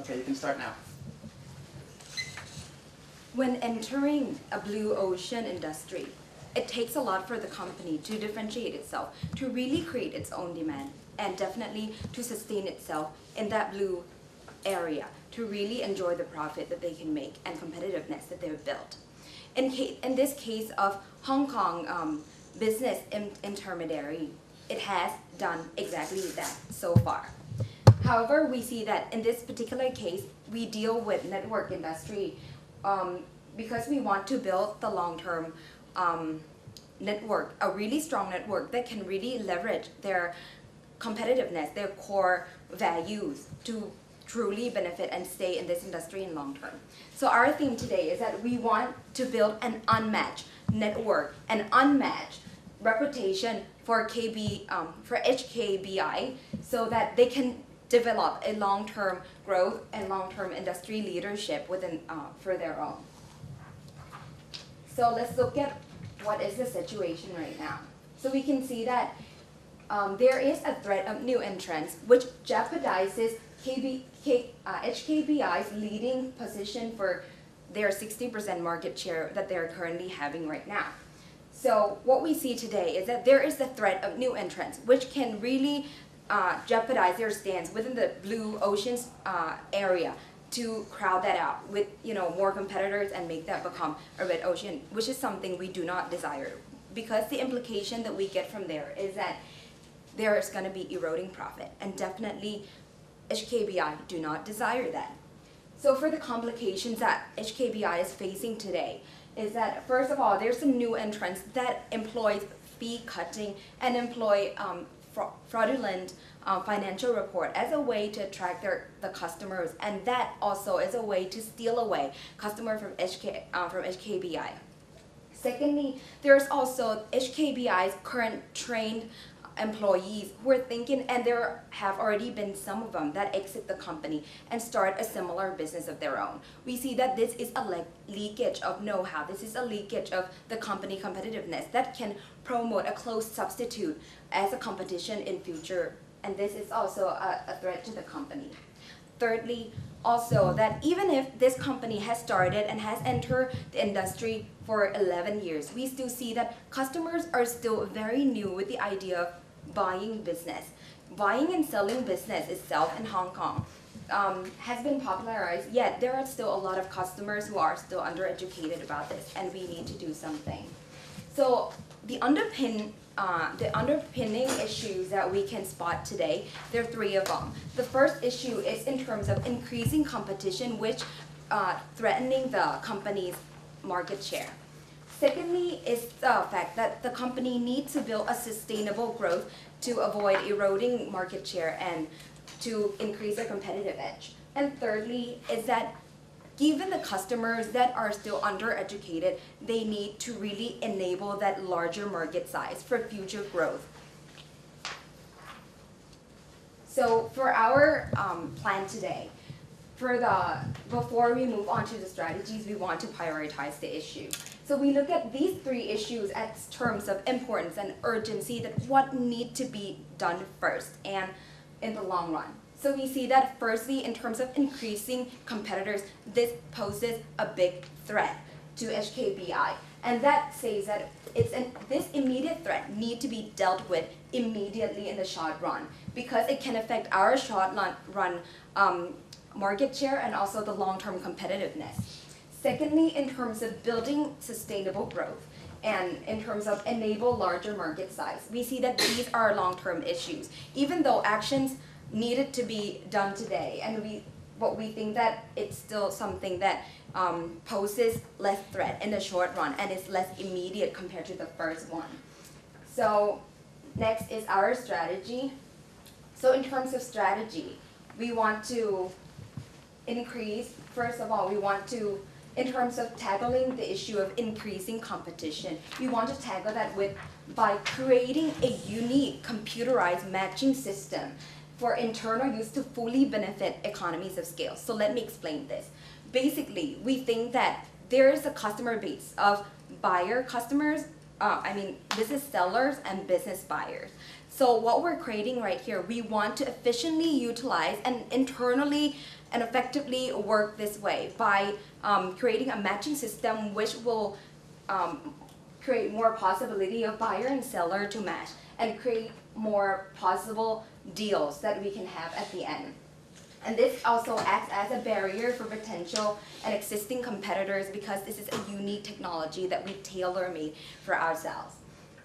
Okay, you can start now. When entering a blue ocean industry, it takes a lot for the company to differentiate itself, to really create its own demand, and definitely to sustain itself in that blue area, to really enjoy the profit that they can make and competitiveness that they've built. In this case of Hong Kong business intermediary, it has done exactly that so far. However, we see that in this particular case, we deal with network industry because we want to build the long-term network, a really strong network that can really leverage their competitiveness, their core values to truly benefit and stay in this industry in long term. So our theme today is that we want to build an unmatched network, an unmatched reputation for HKBI so that they can develop a long-term growth and long-term industry leadership within for their own. So let's look at what is the situation right now. So we can see that there is a threat of new entrants which jeopardizes HKBI's leading position for their 60% market share that they're currently having right now. So what we see today is that there is the threat of new entrants which can really jeopardize their stance within the blue oceans area to crowd that out with more competitors and make that become a red ocean, which is something we do not desire, because the implication that we get from there is that there is going to be eroding profit, and definitely HKBI do not desire that. So for the complications that HKBI is facing today is that, first of all, there's some new entrants that employs fee cutting and employ fraudulent financial report as a way to attract the customers, and that also is a way to steal away customers from HKBI. Secondly, there's also HKBI's current trained employees who are thinking, and there have already been some of them that exit the company and start a similar business of their own. We see that this is a leakage of know-how. This is a leakage of the company competitiveness that can promote a close substitute as a competition in future, and this is also a threat to the company. Thirdly, also that even if this company has started and has entered the industry for 11 years, we still see that customers are still very new with the idea of buying business. Buying and selling business itself in Hong Kong has been popularized, yet there are still a lot of customers who are still undereducated about this, and we need to do something. So the underpinning issues that we can spot today, there are three of them. The first issue is in terms of increasing competition, which threatening the company's market share. Secondly is the fact that the company needs to build a sustainable growth to avoid eroding market share and to increase their competitive edge. And thirdly is that given the customers that are still undereducated, they need to really enable that larger market size for future growth. So for our plan today, before we move on to the strategies, we want to prioritize the issue. So we look at these three issues as terms of importance and urgency, that what need to be done first and in the long run. So we see that firstly, in terms of increasing competitors, this poses a big threat to HKBI. And that says that this immediate threat need to be dealt with immediately in the short run, because it can affect our short run market share and also the long-term competitiveness. Secondly, in terms of building sustainable growth and in terms of enable larger market size, we see that these are long-term issues. Even though actions needed to be done today, and we think that it's still something that poses less threat in the short run and is less immediate compared to the first one. So next is our strategy. So in terms of strategy, we want to increase, first of all, in terms of tackling the issue of increasing competition, we want to tackle that by creating a unique computerized matching system for internal use to fully benefit economies of scale. So let me explain this. Basically, we think that there is a customer base of business sellers and business buyers. So what we're creating right here, we want to efficiently utilize and internally and effectively work this way by creating a matching system which will create more possibility of buyer and seller to match and create more possible deals that we can have at the end. And this also acts as a barrier for potential and existing competitors because this is a unique technology that we tailor-made for ourselves.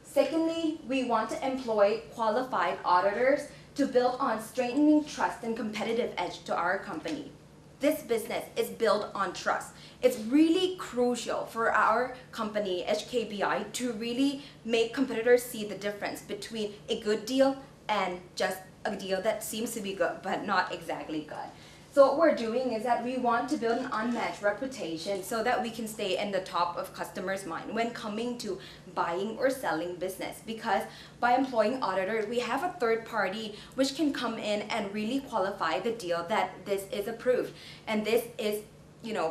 Secondly, we want to employ qualified auditors to build on strengthening trust and competitive edge to our company. This business is built on trust. It's really crucial for our company, HKBI, to really make competitors see the difference between a good deal and just a deal that seems to be good but not exactly good. So what we're doing is that we want to build an unmatched reputation so that we can stay in the top of customers' mind when coming to buying or selling business, because by employing auditors, we have a third party which can come in and really qualify the deal that this is approved. And this is,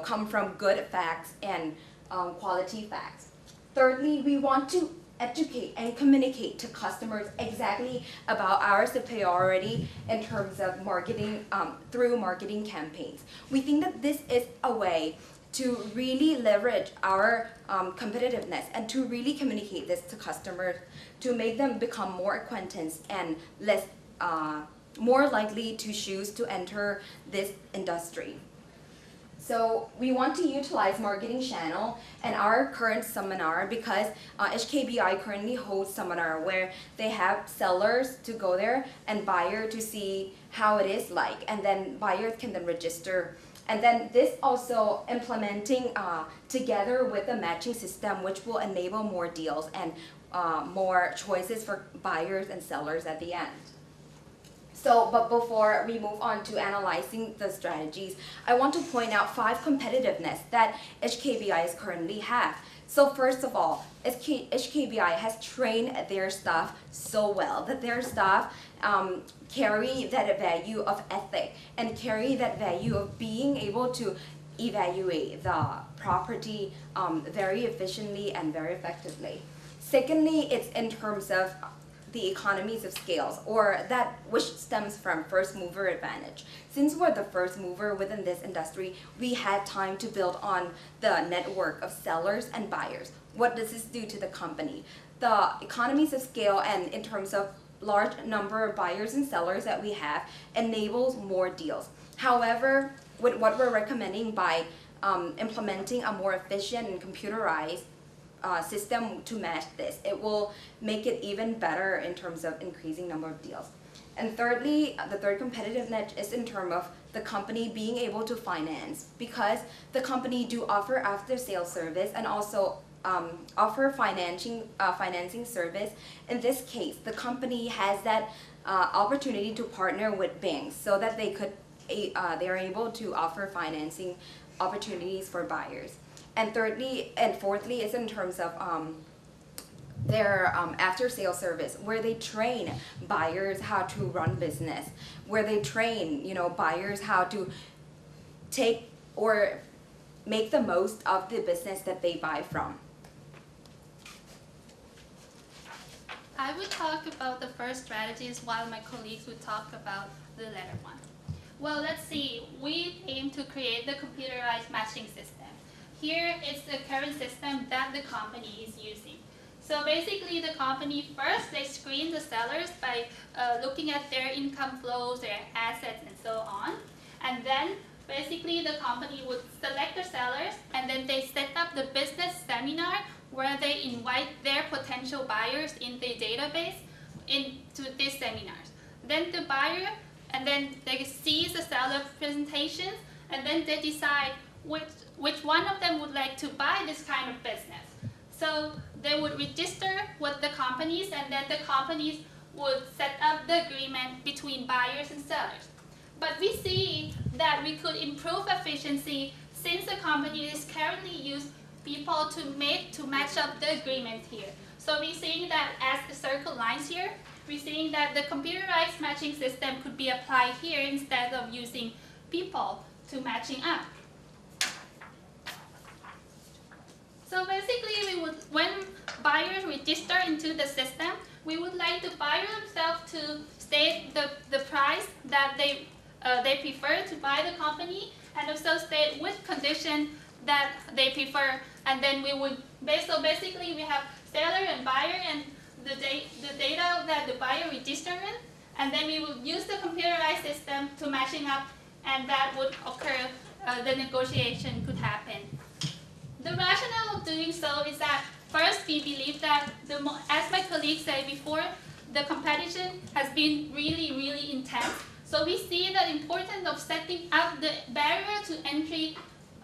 come from good facts and quality facts. Thirdly, we want to educate and communicate to customers exactly about our superiority in terms of marketing through marketing campaigns. We think that this is a way to really leverage our competitiveness and to really communicate this to customers to make them become more acquaintance and less more likely to choose to enter this industry. So we want to utilize marketing channel and our current seminar because HKBI currently hosts seminar where they have sellers to go there and buyer to see how it is like, and then buyers can then register. And then this also implementing together with the matching system, which will enable more deals and more choices for buyers and sellers at the end. So, but before we move on to analyzing the strategies, I want to point out 5 competitiveness that HKBIs currently have. So first of all, HKBI has trained their staff so well that their staff carry that value of ethic and carry that value of being able to evaluate the property very efficiently and very effectively. Secondly, it's in terms of the economies of scales, or that which stems from first mover advantage. Since we're the first mover within this industry, we had time to build on the network of sellers and buyers. What does this do to the company? The economies of scale and in terms of large number of buyers and sellers that we have enables more deals. However, with what we're recommending by implementing a more efficient and computerized system to match this, it will make it even better in terms of increasing number of deals. And thirdly, the third competitiveness is in terms of the company being able to finance, because the company do offer after sales service and also offer financing service. In this case, the company has that opportunity to partner with banks so that they are able to offer financing opportunities for buyers. And thirdly and fourthly is in terms of their after-sales service, where they train buyers how to run business, where they train buyers how to take or make the most of the business that they buy from. I would talk about the first strategies while my colleagues would talk about the latter one. Well, let's see. We aim to create the computerized matching system. Here is the current system that the company is using. So basically the company first, they screen the sellers by looking at their income flows, their assets, and so on. And then basically the company would select the sellers, and then they set up the business seminar where they invite their potential buyers in the database into these seminars. Then the buyer, and then they see the seller presentations, and then they decide which one of them would like to buy this kind of business. So they would register with the companies, and then the companies would set up the agreement between buyers and sellers. But we see that we could improve efficiency since the company is currently use people to match up the agreement here. So we're seeing that as the circle lines here, we're seeing that the computerized matching system could be applied here instead of using people to matching up. So basically, when buyers register into the system, we would like the buyer themselves to state the price that they they prefer to buy the company, and also state which condition that they prefer. And then we would, so basically we have seller and buyer and the data that the buyer registered in, and then we would use the computerized system to matching up, and that would occur, the negotiation could happen. The rationale of doing so is that first we believe that, as my colleagues said before, the competition has been really, really intense. So we see the importance of setting up the barrier to entry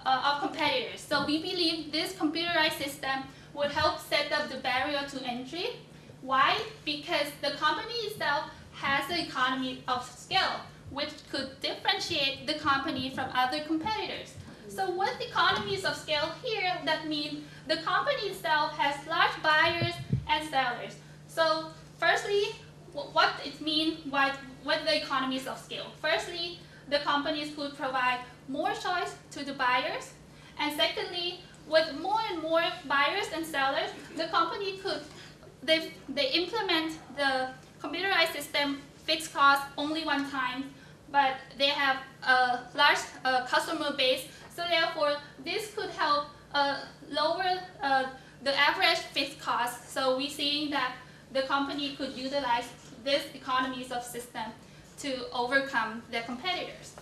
of competitors. So we believe this computerized system would help set up the barrier to entry. Why? Because the company itself has the economy of scale, which could differentiate the company from other competitors. So with economies of scale here, that means the company itself has large buyers and sellers. So firstly, what it means with the economies of scale. Firstly, the companies could provide more choice to the buyers. And secondly, with more and more buyers and sellers, the company could, they implement the computerized system fixed cost only one time, but they have a large customer base. So therefore, this could help lower the average fixed cost. So we see that the company could utilize this economies of system to overcome their competitors.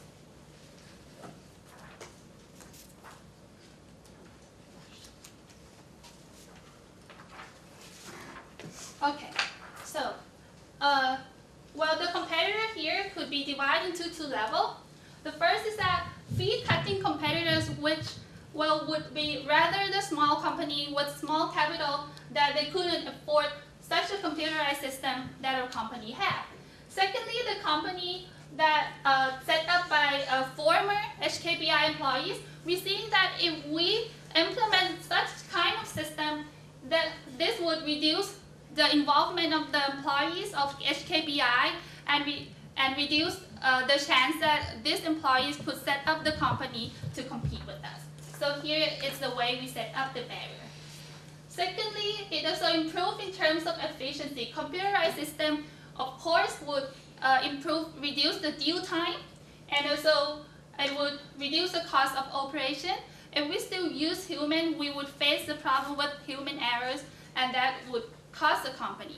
Okay, so well, the competitor here could be divided into two levels. The first is that fee-cutting competitors, which would be rather the small company with small capital that they couldn't afford such a computerized system that our company had. Secondly, the company that set up by former HKBI employees, we see that if we implement such kind of system, that this would reduce the involvement of the employees of HKBI and reduce the chance that these employees could set up the company to compete with us. So here is the way we set up the barrier. Secondly, it also improves in terms of efficiency. Computerized system, of course, would reduce the due time, and also it would reduce the cost of operation. If we still use human, we would face the problem with human errors, and that would cost the company.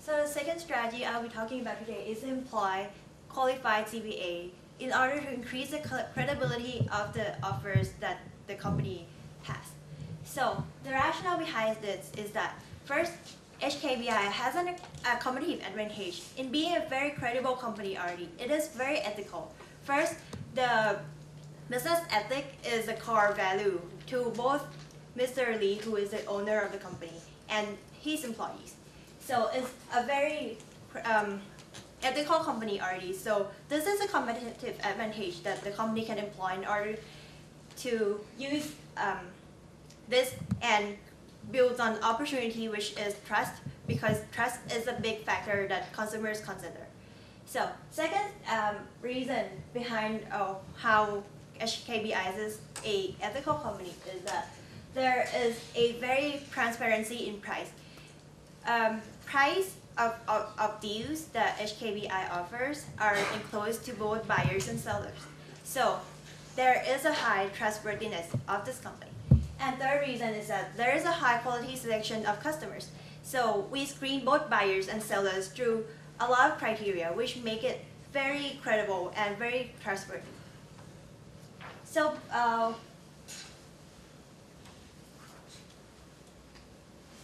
So the second strategy I'll be talking about today is to employ qualified CPA in order to increase the credibility of the offers that the company has. So the rationale behind this is that first, HKBI has a competitive advantage in being a very credible company already. It is very ethical. First, the business ethic is a core value to both Mr. Lee, who is the owner of the company, and his employees. So it's a very ethical company already. So this is a competitive advantage that the company can employ in order to use this and build on opportunity, which is trust, because trust is a big factor that consumers consider. So second reason behind how HKBI is an ethical company is that there is a very transparency in price. Price of deals that HKBI offers are enclosed to both buyers and sellers. So there is a high trustworthiness of this company. And third reason is that there is a high quality selection of customers. So we screen both buyers and sellers through a lot of criteria, which make it very credible and very trustworthy. So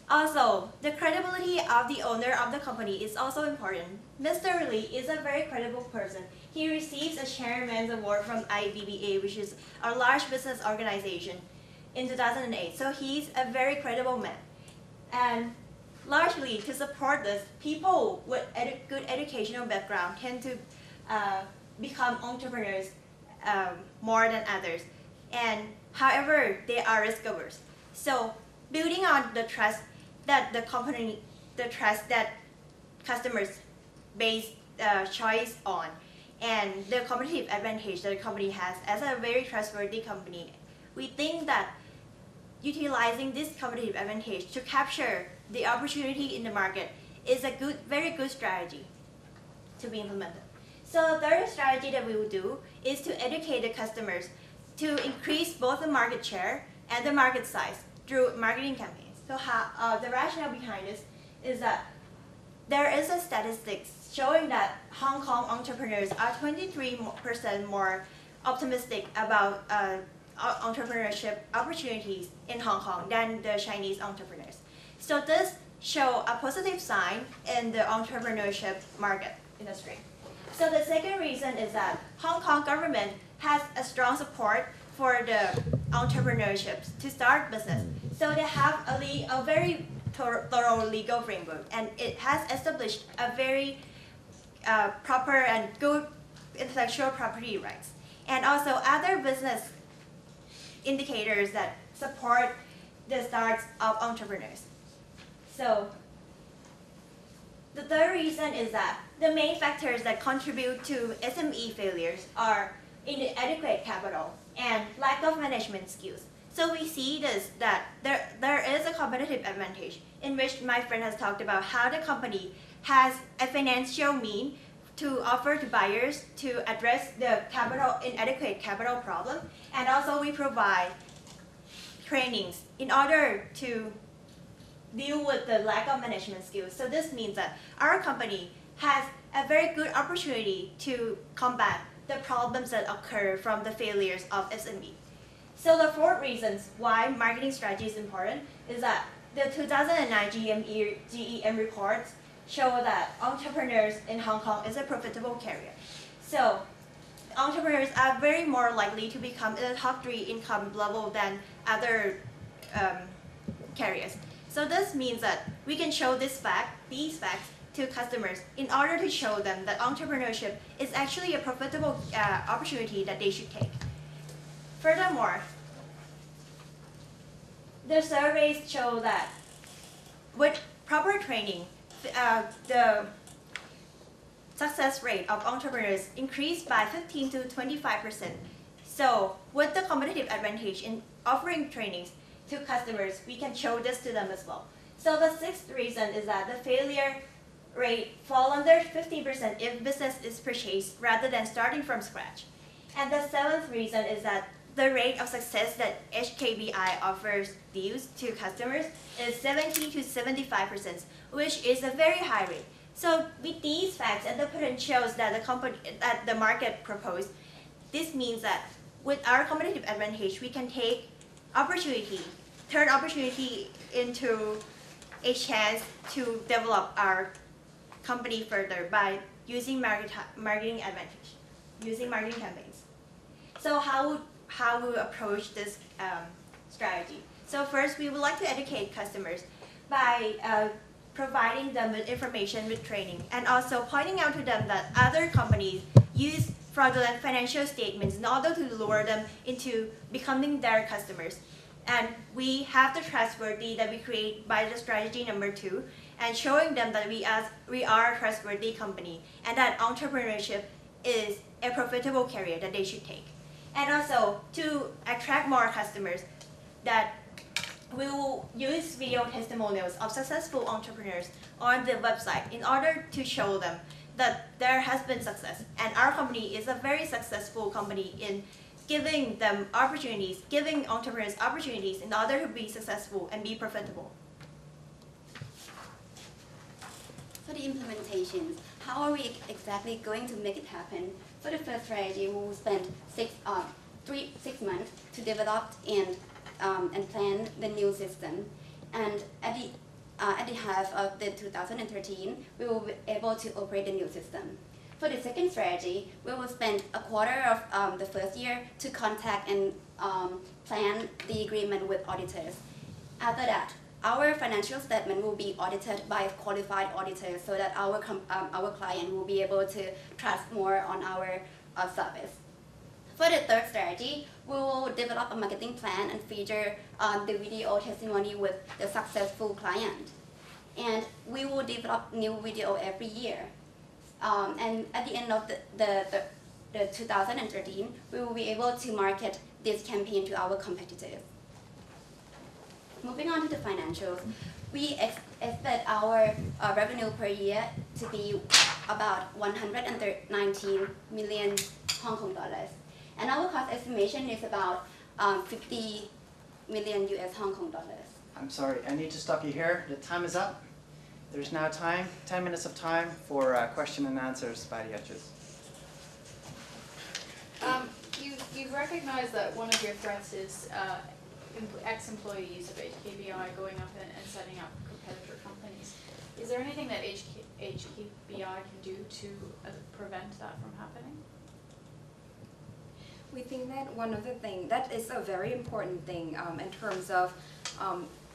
also, the credibility of the owner of the company is also important. Mr. Lee is a very credible person. He receives a Chairman's Award from IBBA, which is a large business organization, in 2008. So he's a very credible man. And largely, to support this, people with good educational background tend to become entrepreneurs more than others. And however, they are risk-averse. So building on the trust that that customers base choice on, and the competitive advantage that the company has as a very trustworthy company, we think that utilizing this competitive advantage to capture the opportunity in the market is a very good strategy. to be implemented. So the third strategy that we will do is to educate the customers to increase both the market share and the market size through marketing campaigns. So the rationale behind this is that there is a statistics showing that Hong Kong entrepreneurs are 23% more optimistic about entrepreneurship opportunities in Hong Kong than the Chinese entrepreneurs. So this shows a positive sign in the entrepreneurship market industry. So the second reason is that Hong Kong government has a strong support for the entrepreneurship to start business. So they have a very thorough legal framework, and it has established a very proper and good intellectual property rights, and also other business indicators that support the starts of entrepreneurs. So the third reason is that the main factors that contribute to SME failures are inadequate capital and lack of management skills. So we see this, that there is a competitive advantage in which my friend has talked about how the company has a financial mean to offer to buyers to address the inadequate capital problem. And also we provide trainings in order to deal with the lack of management skills. So this means that our company has a very good opportunity to combat the problems that occur from the failures of SME. So the fourth reasons why marketing strategy is important is that the 2009 GEM reports show that entrepreneurs in Hong Kong is a profitable career. So entrepreneurs are very more likely to become in the top 3 income level than other careers. So this means that we can show these facts to customers in order to show them that entrepreneurship is actually a profitable opportunity that they should take. Furthermore, the surveys show that with proper training, the success rate of entrepreneurs increased by 15 to 25%. So with the competitive advantage in offering trainings to customers, we can show this to them as well. So the sixth reason is that the failure rate fall under 50% if business is purchased rather than starting from scratch. And the seventh reason is that the rate of success that HKBI offers deals to customers is 70 to 75%, which is a very high rate. So with these facts and the potentials that the market proposed, this means that with our competitive advantage, we can turn opportunity into a chance to develop our company further by using marketing advantage, using marketing campaigns. So how we approach this strategy. So first, we would like to educate customers by providing them with information with training, and also pointing out to them that other companies use fraudulent financial statements in order to lure them into becoming their customers. And we have the trustworthy that we create by the strategy number 2, and showing them that we are a trustworthy company and that entrepreneurship is a profitable career that they should take. And also to attract more customers, that we will use video testimonials of successful entrepreneurs on the website in order to show them that there has been success. And our company is a very successful company in giving them opportunities, giving entrepreneurs opportunities in order to be successful and be profitable. For the implementations, how are we exactly going to make it happen? For the first strategy, we will spend 6 months to develop and plan the new system. And at the half of the 2013, we will be able to operate the new system. For the second strategy, we will spend a quarter of the first year to contact and plan the agreement with auditors. After that, our financial statement will be audited by qualified auditors so that our client will be able to trust more on our service. For the third strategy, we will develop a marketing plan and feature the video testimony with the successful client. And we will develop new video every year. And at the end of the 2013, we will be able to market this campaign to our competitors. Moving on to the financials, we expect our revenue per year to be about 119 million Hong Kong dollars. And our cost estimation is about 50 million US Hong Kong dollars. I'm sorry, I need to stop you here. The time is up. There's now 10 minutes of time for question and answers by the judges. You've recognized that one of your threats is ex-employees of HKBI going up and setting up competitor companies. Is there anything that HKBI can do to prevent that from happening? We think that one of the things, that is a very important thing in terms of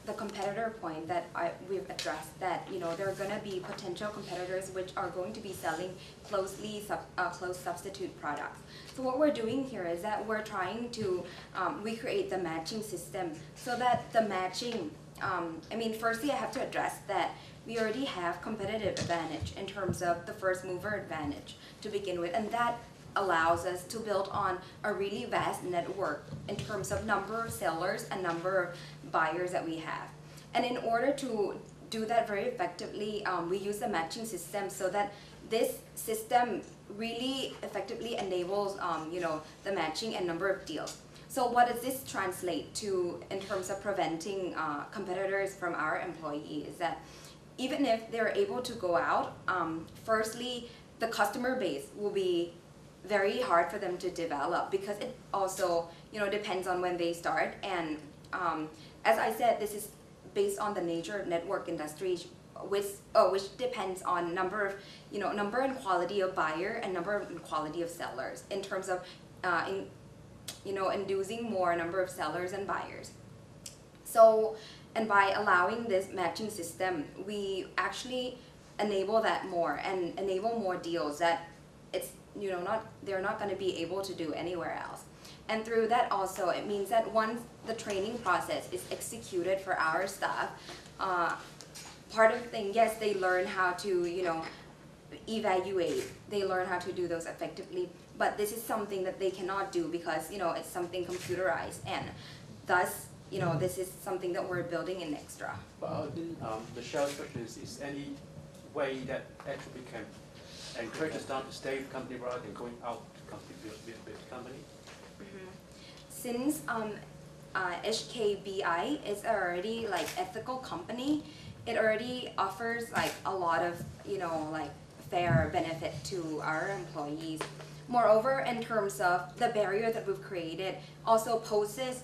the competitor point that we've addressed, that there are going to be potential competitors which are going to be selling close substitute products. So what we're doing here is that we're trying to recreate the matching system so that the matching, firstly I have to address that we already have competitive advantage in terms of the first mover advantage to begin with, and that allows us to build on a really vast network in terms of number of sellers and number of buyers that we have. And in order to do that very effectively, we use the matching system so that this system really effectively enables the matching and number of deals. So what does this translate to in terms of preventing competitors from our employees? Is that even if they're able to go out, firstly, the customer base will be very hard for them to develop because it also depends on when they start. And as I said, this is based on the nature of network industry, which depends on number and quality of buyer and number and quality of sellers in terms of inducing more number of sellers and buyers. So, and by allowing this matching system, we actually enable that more and enable more deals that they're not going to be able to do anywhere else. And through that also, it means that once the training process is executed for our staff, part of the thing, yes, they learn how to, evaluate, they learn how to do those effectively, but this is something that they cannot do because, it's something computerized, and thus, this is something that we're building in extra. But Michelle's question is any way that actually we can encourage the staff to stay with the company rather than going out to compete with the company? Mm-hmm. Since HKBI is already ethical company, it already offers a lot of fair benefit to our employees. Moreover, in terms of the barrier that we've created, also poses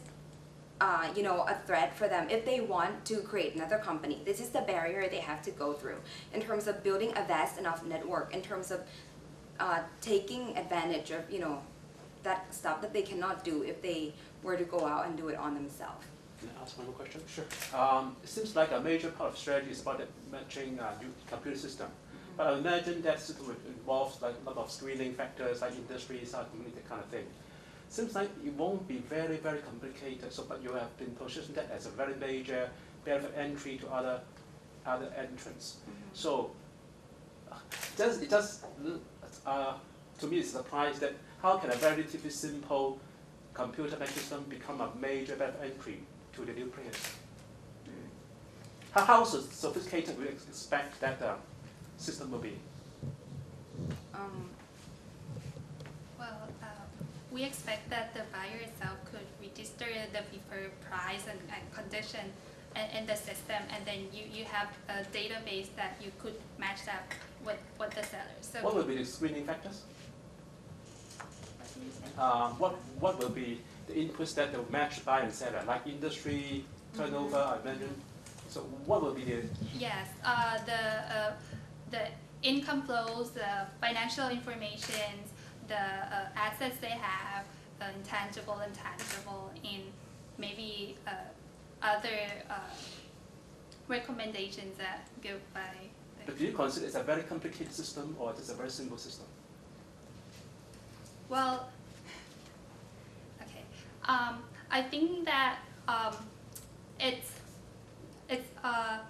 a threat for them if they want to create another company. This is the barrier they have to go through in terms of building a vast enough network, in terms of taking advantage of that stuff that they cannot do if they were to go out and do it on themselves. Can I ask one more question? Sure. It seems like a major part of strategy is about the matching new computer system. Mm-hmm. But I imagine that system involves a lot of screening factors like industries, that kind of thing. Seems like it won't be very, very complicated, but you have been positioned that as a very major barrier of entry to other entrants. Mm-hmm. So to me it's a surprise that how can a relatively simple computer matching system become a major barrier of entry to the new players? Mm. How sophisticated do you expect that system will be? We expect that the buyer itself could register the preferred price and condition in the system, and then you have a database that you could match that with the seller. So what will be the screening factors? What will be the inputs that will match buyer and seller, like industry, turnover, I mentioned. So what will be the... Yes, the income flows, the financial information, the assets they have, intangible and tangible, and maybe other recommendations that given by... But do you consider it's a very complicated system or it's a very simple system? Well, okay. I think that it's a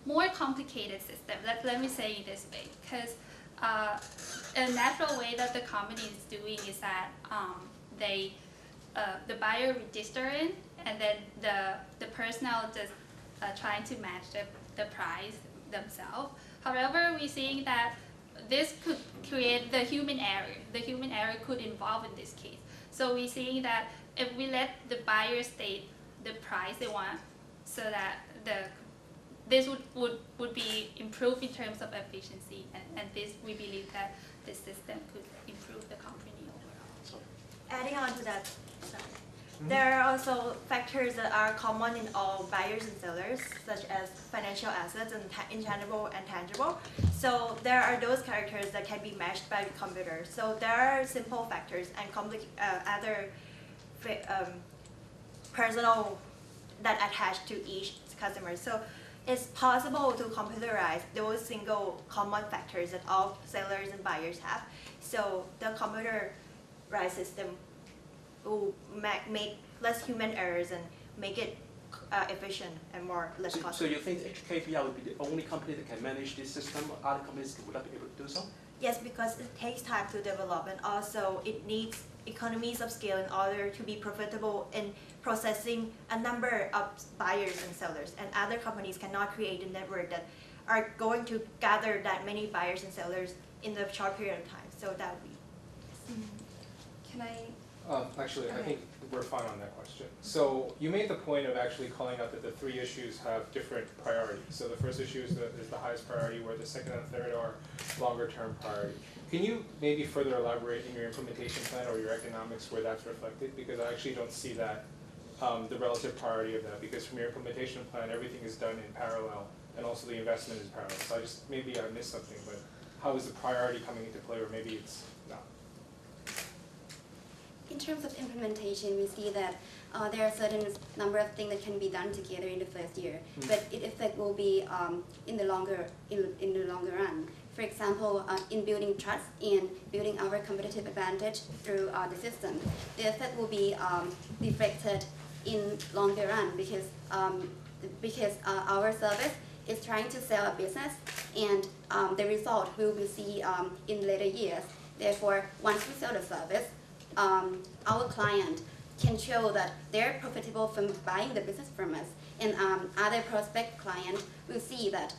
more complicated system. Let me say it this way, because a natural way that the company is doing is that the buyer registering, and then the personnel just trying to match the price themselves. However, we're seeing that this could create the human error. The human error could involve in this case. So we're seeing that if we let the buyer state the price they want, so that this would be improved in terms of efficiency, and this we believe that this system could improve the company overall. Adding on to that, there are also factors that are common in all buyers and sellers, such as financial assets and intangible and tangible. So there are those characters that can be matched by the computer. So there are simple factors and other personal that attach to each customer. So it's possible to computerize those single common factors that all sellers and buyers have. So the computerized system will make less human errors and make it efficient and less So costly. you think HKBI would be the only company that can manage this system? Other companies would not be able to do so? Yes, because it takes time to develop, and also it needs economies of scale in order to be profitable in processing a number of buyers and sellers. And other companies cannot create a network that are going to gather that many buyers and sellers in a short period of time. So that would be. Can I? Actually, I think we're fine on that question. So you made the point of actually calling out that the three issues have different priorities. So the first issue is the highest priority, where the second and third are longer term priority. Can you maybe further elaborate in your implementation plan or your economics where that's reflected? Because I actually don't see that, the relative priority of that, because from your implementation plan, everything is done in parallel, and also the investment is parallel. So maybe I missed something, but how is the priority coming into play, or maybe it's not? In terms of implementation, we see that there are certain number of things that can be done together in the first year, but its effect will be in the longer run. For example, in building trust and building our competitive advantage through the system, the effect will be reflected in longer run, because our service is trying to sell a business, and the result we will see in later years. Therefore, once we sell the service, our client can show that they're profitable from buying the business from us, and other prospect client will see that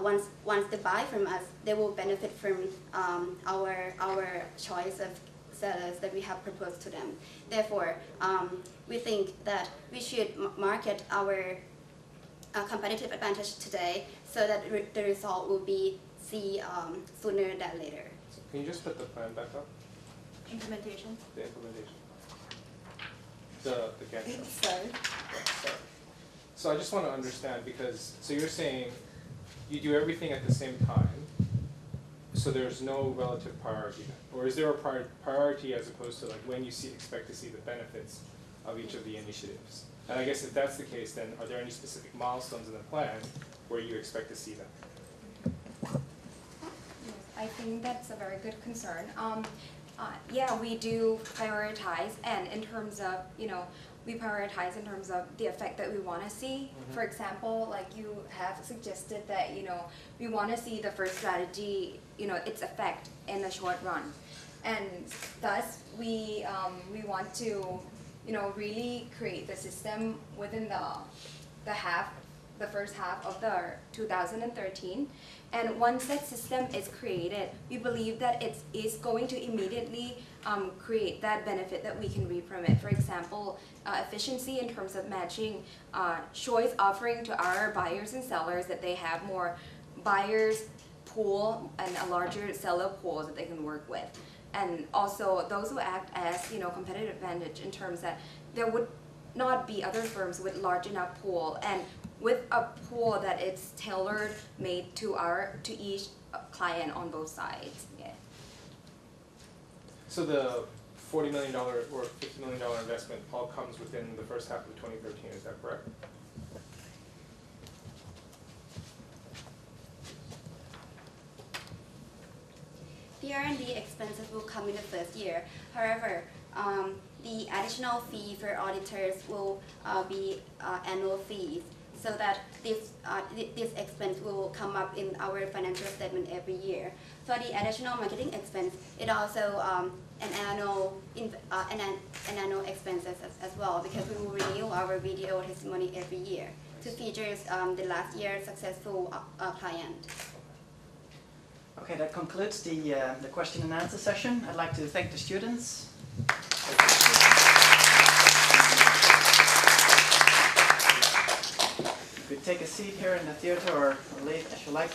once they buy from us, they will benefit from our choice of sellers that we have proposed to them. Therefore, we think that we should market our competitive advantage today, so that the result will be sooner than later. So can you just put the plan back up? Implementation. The implementation. The Gantt chart. Sorry. Sorry. So I just want to understand, because, so you're saying you do everything at the same time, so there's no relative priority then? Or is there a priority as opposed to like when you expect to see the benefits of each of the initiatives? And I guess if that's the case, then are there any specific milestones in the plan where you expect to see them? Yes, I think that's a very good concern. Yeah, we do prioritize, and in terms of, we prioritize in terms of the effect that we want to see. For example, like you have suggested that, we want to see the first strategy, its effect in the short run. And thus, we want to, really create the system within the first half of the 2013. And once that system is created, we believe that it is going to immediately create that benefit that we can reap from it. For example, efficiency in terms of matching choice offering to our buyers and sellers, that they have more buyers pool and a larger seller pool that they can work with. And also those who act as competitive advantage in terms that there would not be other firms with large enough pool, and with a pool that it's tailored made to each client on both sides. Yeah. So the $40 million or $50 million investment all comes within the first half of 2013, is that correct? The R&D expenses will come in the first year. However, the additional fee for auditors will be annual fees, so that this expense will come up in our financial statement every year. For the additional marketing expense, it also an annual expenses as well, because we will renew our video testimony every year to feature the last year's successful client. Okay, that concludes the question and answer session. I'd like to thank the students. You could take a seat here in the theater or leave as you like.